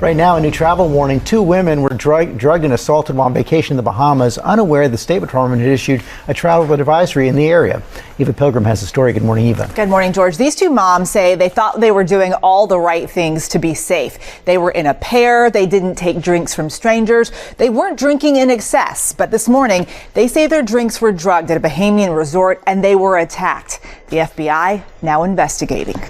Right now, a new travel warning. 2 women were drugged and assaulted while on vacation in the Bahamas, unaware the State Department had issued a travel advisory in the area. Eva Pilgrim has the story. Good morning, Eva. Good morning, George. These 2 moms say they thought they were doing all the right things to be safe. They were in a pair. They didn't take drinks from strangers. They weren't drinking in excess. But this morning, they say their drinks were drugged at a Bahamian resort and they were attacked. The FBI now investigating.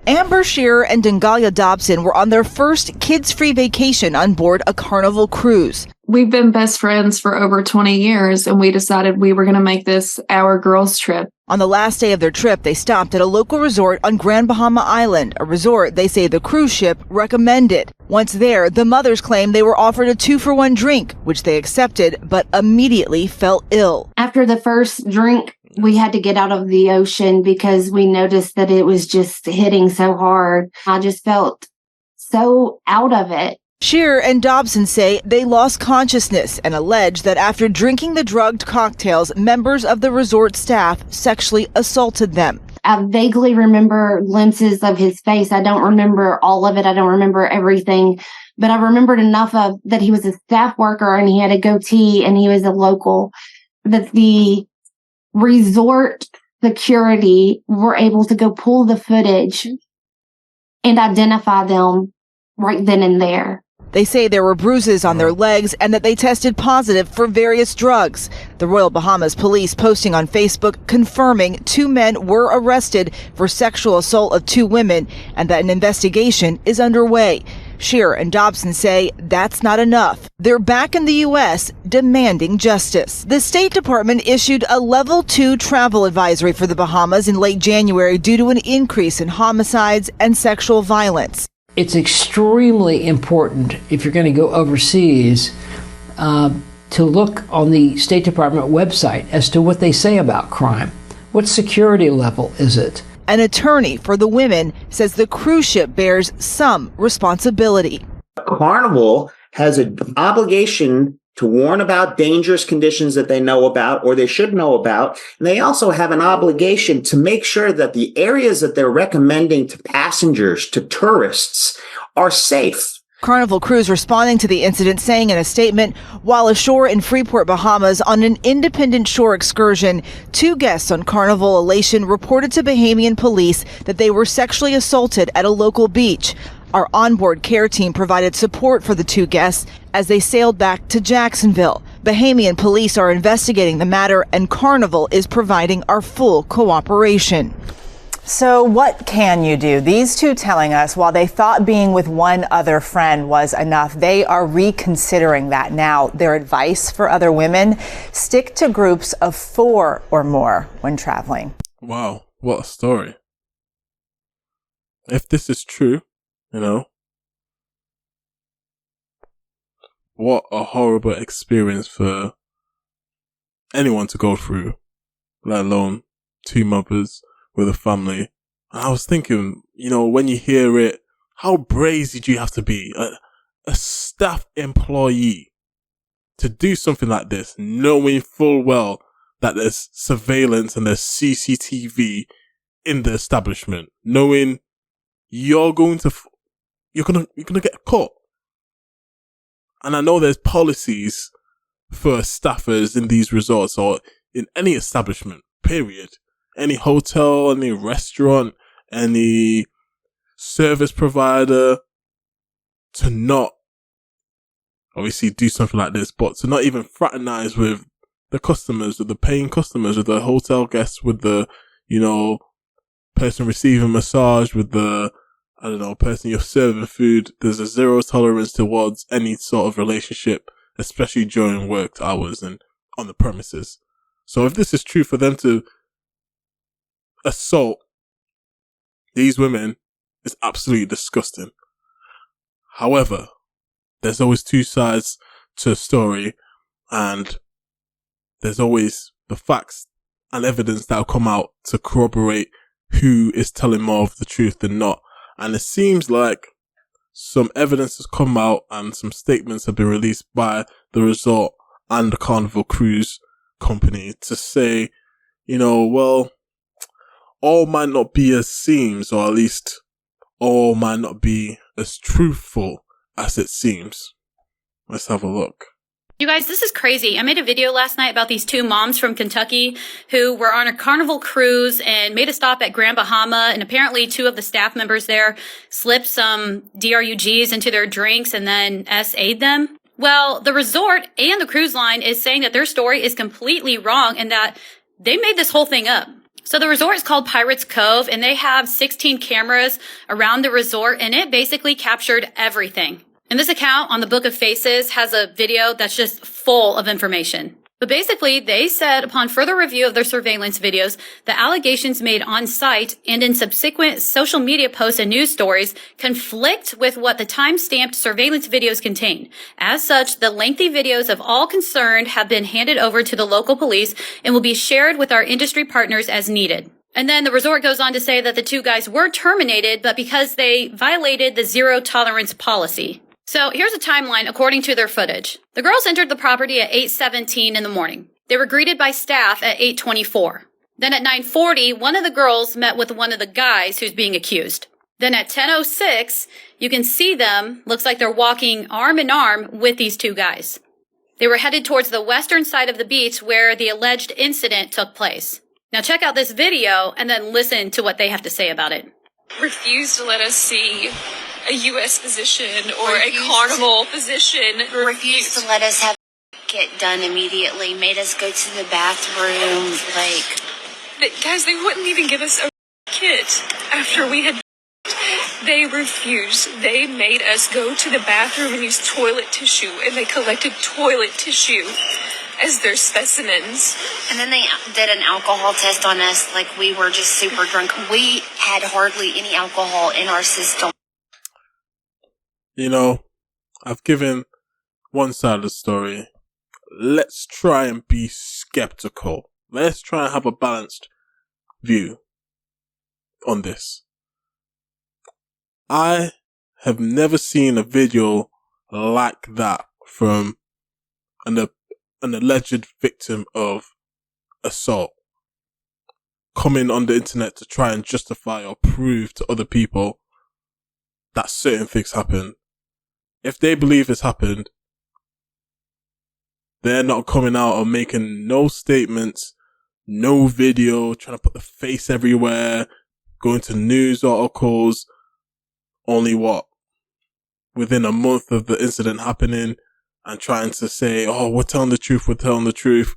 Amber Shearer and Dengalia Dobson were on their first kids-free vacation on board a Carnival cruise. We've been best friends for over 20 years, and we decided we were going to make this our girls' trip. On the last day of their trip, they stopped at a local resort on Grand Bahama Island, a resort they say the cruise ship recommended. Once there, the mothers claimed they were offered a 2-for-1 drink, which they accepted, but immediately fell ill. After the first drink, we had to get out of the ocean because we noticed that it was just hitting so hard. I just felt so out of it. Shearer and Dobson say they lost consciousness and allege that after drinking the drugged cocktails, members of the resort staff sexually assaulted them. I vaguely remember glimpses of his face. I don't remember all of it. I don't remember everything, but I remembered enough of that he was a staff worker and he had a goatee and he was a local, that the resort security were able to go pull the footage and identify them right then and there. They say there were bruises on their legs and that they tested positive for various drugs. The Royal Bahamas Police posting on Facebook confirming 2 men were arrested for sexual assault of 2 women and that an investigation is underway. Shearer and Dobson say that's not enough. They're back in the U.S. demanding justice. The State Department issued a level 2 travel advisory for the Bahamas in late January due to an increase in homicides and sexual violence. It's extremely important if you're going to go overseas to look on the State Department website as to what they say about crime. What security level is it? An attorney for the women says the cruise ship bears some responsibility. Carnival has an obligation to warn about dangerous conditions that they know about or they should know about. And they also have an obligation to make sure that the areas that they're recommending to passengers, to tourists, are safe. Carnival Cruise responding to the incident, saying in a statement, while ashore in Freeport, Bahamas on an independent shore excursion, 2 guests on Carnival Elation reported to Bahamian police that they were sexually assaulted at a local beach. Our onboard care team provided support for the 2 guests as they sailed back to Jacksonville. Bahamian police are investigating the matter and Carnival is providing our full cooperation. So what can you do? These 2 telling us while they thought being with one other friend was enough, they are reconsidering that now. Their advice for other women, stick to groups of 4 or more when traveling. Wow, what a story. If this is true, you know, what a horrible experience for anyone to go through, let alone 2 mothers with a family. And I was thinking, you know, when you hear it, how brazy do you have to be? A staff employee to do something like this, knowing full well that there's surveillance and there's CCTV in the establishment, knowing you're gonna get caught. And I know there's policies for staffers in these resorts or in any establishment, period. Any hotel, any restaurant, any service provider to not obviously do something like this, but to not even fraternize with the customers, with the paying customers, with the hotel guests, with the, you know, person receiving massage, with the, I don't know, person you're serving food. There's a zero tolerance towards any sort of relationship, especially during work hours and on the premises. So if this is true for them to assault these women, it's absolutely disgusting. However, there's always 2 sides to a story, and there's always the facts and evidence that will come out to corroborate who is telling more of the truth than not. And it seems like some evidence has come out and some statements have been released by the resort and the Carnival Cruise Company to say, you know, well, all might not be as seems, or at least all might not be as truthful as it seems. Let's have a look. You guys, this is crazy. I made a video last night about these two moms from Kentucky who were on a Carnival cruise and made a stop at Grand Bahama, and apparently two of the staff members there slipped some DRUGs into their drinks and then SA'd them. Well, the resort and the cruise line is saying that their story is completely wrong and that they made this whole thing up. So the resort is called Pirates Cove, and they have 16 cameras around the resort, and it basically captured everything. And this account on the Book of Faces has a video that's just full of information. But basically, they said upon further review of their surveillance videos, the allegations made on site and in subsequent social media posts and news stories conflict with what the time-stamped surveillance videos contain. As such, the lengthy videos of all concerned have been handed over to the local police and will be shared with our industry partners as needed. And then the resort goes on to say that the two guys were terminated, but because they violated the zero tolerance policy. So here's a timeline according to their footage. The girls entered the property at 8:17 in the morning. They were greeted by staff at 8:24. Then at 9:40, one of the girls met with one of the guys who's being accused. Then at 10:06, you can see them, looks like they're walking arm in arm with these two guys. They were headed towards the western side of the beach where the alleged incident took place. Now check out this video and then listen to what they have to say about it. Refused to let us see a U.S. position or a Carnival position. Refused to let us have get done immediately. Made us go to the bathroom. Guys, they wouldn't even give us a kit after we had. They refused. They made us go to the bathroom and use toilet tissue, and they collected toilet tissue as their specimens. And then they did an alcohol test on us like we were just super drunk. We had hardly any alcohol in our system. You know, I've given one side of the story. Let's try and be skeptical. Let's try and have a balanced view on this. I have never seen a video like that from an alleged victim of assault coming on the internet to try and justify or prove to other people that certain things happened. If they believe it's happened, they're not coming out or making no statements, no video, trying to put the face everywhere, going to news articles, only within a month of the incident happening, and trying to say, oh, we're telling the truth,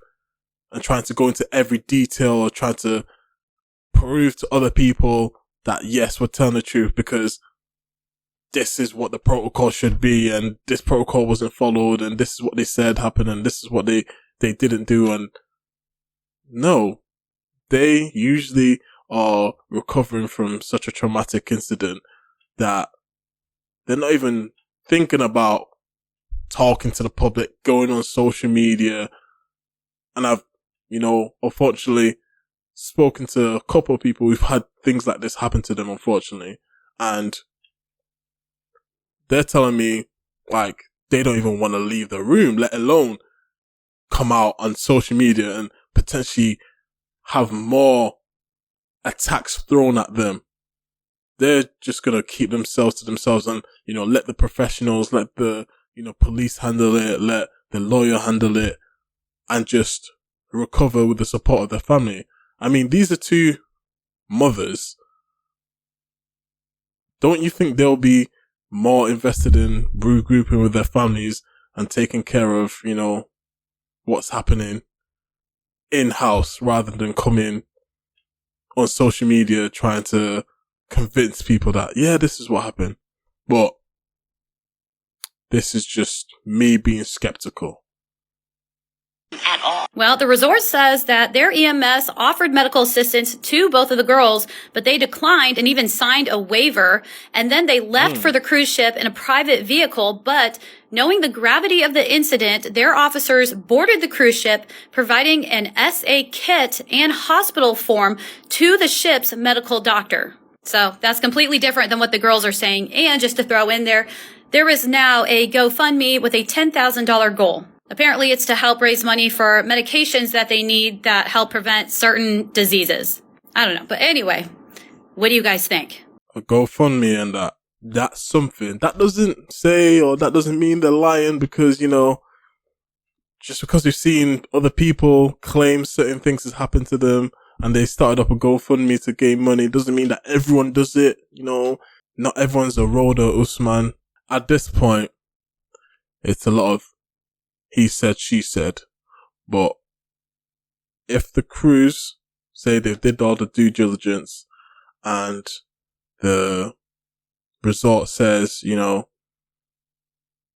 and trying to go into every detail or trying to prove to other people that, yes, we're telling the truth because this is what the protocol should be, and this protocol wasn't followed, and this is what they said happened, and this is what they didn't do. And no, they usually are recovering from such a traumatic incident that they're not even thinking about talking to the public, going on social media. And I've, unfortunately spoken to a couple of people who've had things like this happen to them, unfortunately. And they're telling me, like, they don't even want to leave the room, let alone come out on social media and potentially have more attacks thrown at them. They're just going to keep themselves to themselves and, let the professionals, let the, police handle it, let the lawyer handle it, and just recover with the support of their family. I mean, these are two mothers. Don't you think they'll be more invested in regrouping with their families and taking care of, what's happening in-house rather than coming on social media trying to convince people that, yeah, this is what happened. But this is just me being skeptical. At all. Well, the resort says that their EMS offered medical assistance to both of the girls, but they declined and even signed a waiver. And then they left for the cruise ship in a private vehicle. But knowing the gravity of the incident, their officers boarded the cruise ship, providing an SA kit and hospital form to the ship's medical doctor. So that's completely different than what the girls are saying. And just to throw in there is now a GoFundMe with a $10,000 goal. Apparently, it's to help raise money for medications that they need that help prevent certain diseases. I don't know. But anyway, what do you guys think? A GoFundMe and that. that's something. That doesn't say, or that doesn't mean they're lying, because, you know, just because we've seen other people claim certain things has happened to them and they started up a GoFundMe to gain money, doesn't mean that everyone does it. You know, not everyone's a Rhoda Usman. At this point, it's a lot of he said, she said. But if the crews say they did all the due diligence and the resort says, you know,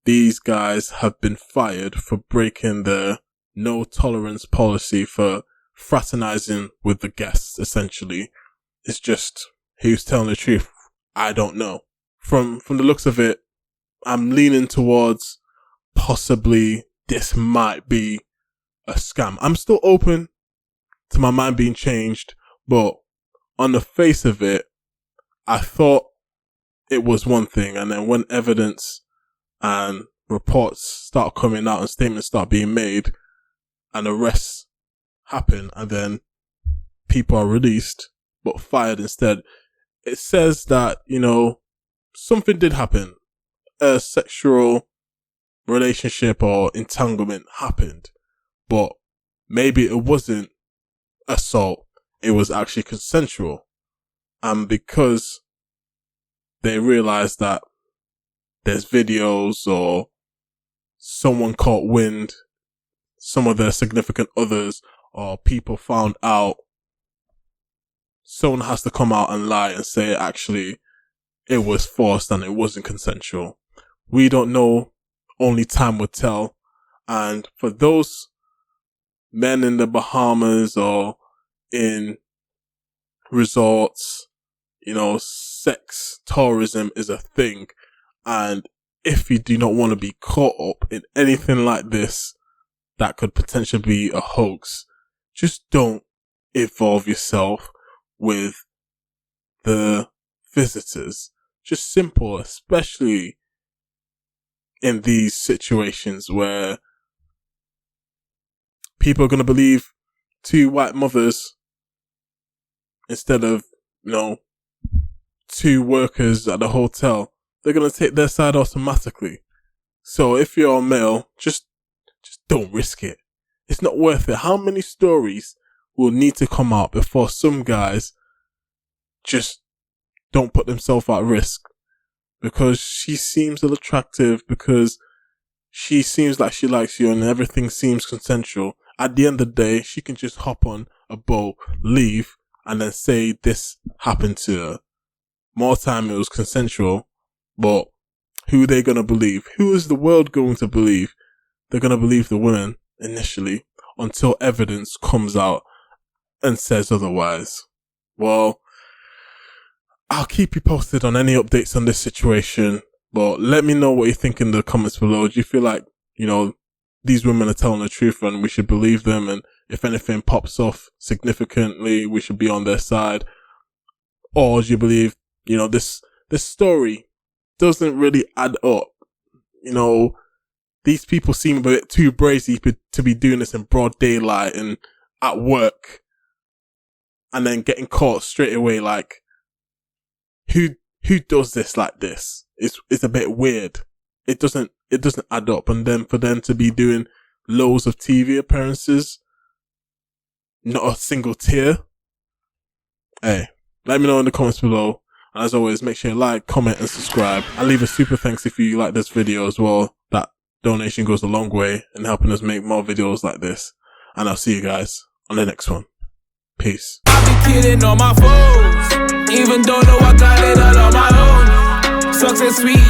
these guys have been fired for breaking the no tolerance policy, for fraternizing with the guests, essentially. It's just, who's telling the truth? I don't know. From the looks of it, I'm leaning towards possibly this might be a scam. I'm still open to my mind being changed, but on the face of it, I thought it was one thing, and then when evidence and reports start coming out and statements start being made and arrests happen, and then people are released but fired instead, it says that, you know, something did happen. A sexual relationship or entanglement happened, but maybe it wasn't assault, it was actually consensual. And because they realized that there's videos, or someone caught wind, some of their significant others or people found out, someone has to come out and lie and say actually it was forced and it wasn't consensual. We don't know, only time will tell. And for those men in the Bahamas or in resorts, you know, sex tourism is a thing. And if you do not want to be caught up in anything like this that could potentially be a hoax, just don't involve yourself with the visitors. Just simple, especially in these situations where people are going to believe two white mothers instead of, you know, two workers at the hotel. They're going to take their side automatically. So if you're a male, just don't risk it. It's not worth it. How many stories will need to come out before some guys just don't put themselves at risk? Because she seems attractive, because she seems like she likes you and everything seems consensual. At the end of the day, she can just hop on a boat, leave, and then say this happened to her. More time it was consensual. But who are they going to believe? Who is the world going to believe? They're going to believe the women initially until evidence comes out and says otherwise. Well, I'll keep you posted on any updates on this situation, but let me know what you think in the comments below. Do you feel like, you know, these women are telling the truth and we should believe them, and if anything pops off significantly, we should be on their side? Or do you believe, you know, this story doesn't really add up? You know, these people seem a bit too brazy to be doing this in broad daylight and at work, and then getting caught straight away. Like, who does this like this? It's a bit weird. It doesn't add up. And then for them to be doing loads of TV appearances, not a single tear. Hey, let me know in the comments below. And as always, make sure you like, comment, and subscribe. And leave a super thanks if you like this video as well. That donation goes a long way in helping us make more videos like this. And I'll see you guys on the next one. Peace. I be kidding on my foes, even though I got it all on my own. Success sweet.